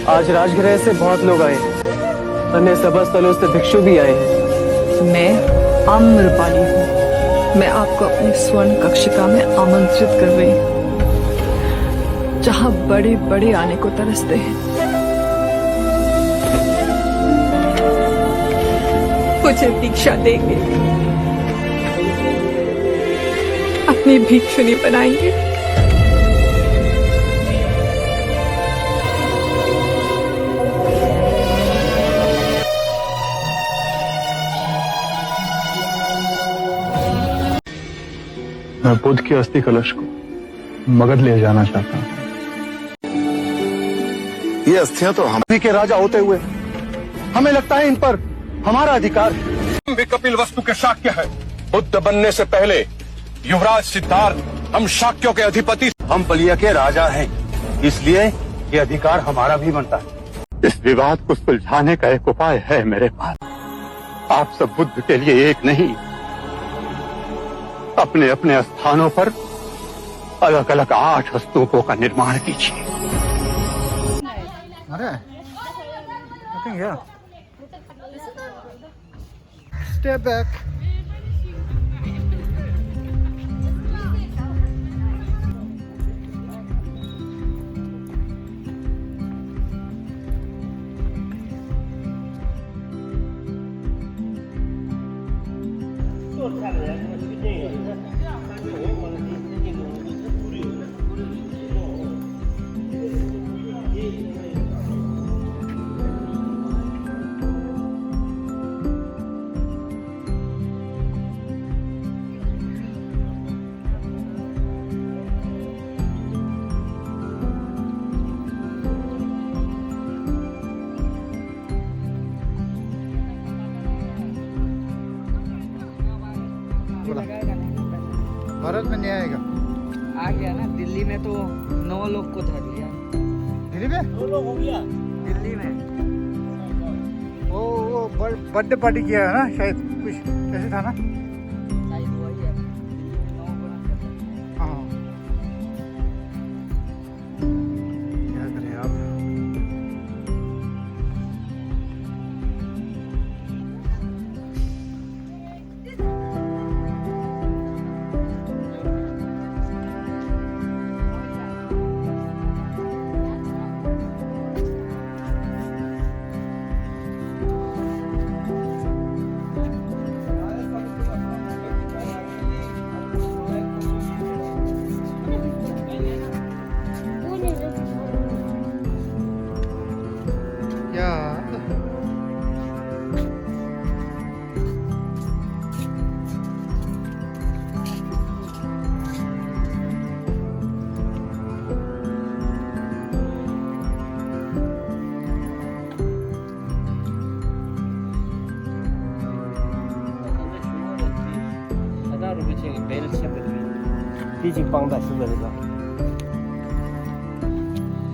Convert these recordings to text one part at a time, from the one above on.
आज राजगृह से बहुत लोग आए हैं, अन्य सभा स्थलों से भिक्षु भी आए हैं। मैं आम्रपाली हूँ। मैं आपको अपनी स्वर्ण कक्षिका में आमंत्रित कर रही हूँ, जहाँ बड़े बड़े आने को तरसते हैं। मुझे दीक्षा देंगे, अपनी भिक्षुनी बनाएंगे। मैं बुद्ध की अस्थि कलश को मगध ले जाना चाहता हूँ। ये अस्थियां तो हम के राजा होते हुए हमें लगता है इन पर हमारा अधिकार है। हम भी कपिल वस्तु के शाक्य है। बुद्ध बनने से पहले युवराज सिद्धार्थ, हम शाक्यों के अधिपति, हम बलिया के राजा हैं, इसलिए ये अधिकार हमारा भी बनता है। इस विवाद को सुलझाने का एक उपाय है मेरे पास। आप सब बुद्ध के लिए एक नहीं, अपने अपने स्थानों पर अलग अलग 8 स्तूपों का निर्माण कीजिए। Step back. भारत में नहीं आएगा। आ गया ना, दिल्ली में तो 9 लोग को धर लिया। दिल्ली में 2 लोग हो गया दिल्ली में। वो बर्थडे पार्टी किया है ना, शायद कुछ कैसे था ना। शायद वही है, दिल्ली में 9 को ना। हाँ, क्या करें आप।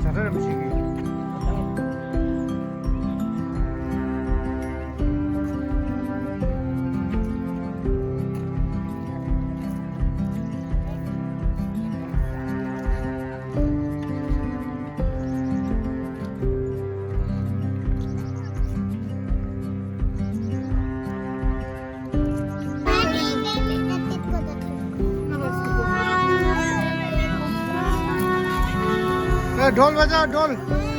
잘하는 음식이. ढोल बजाओ, ढोल।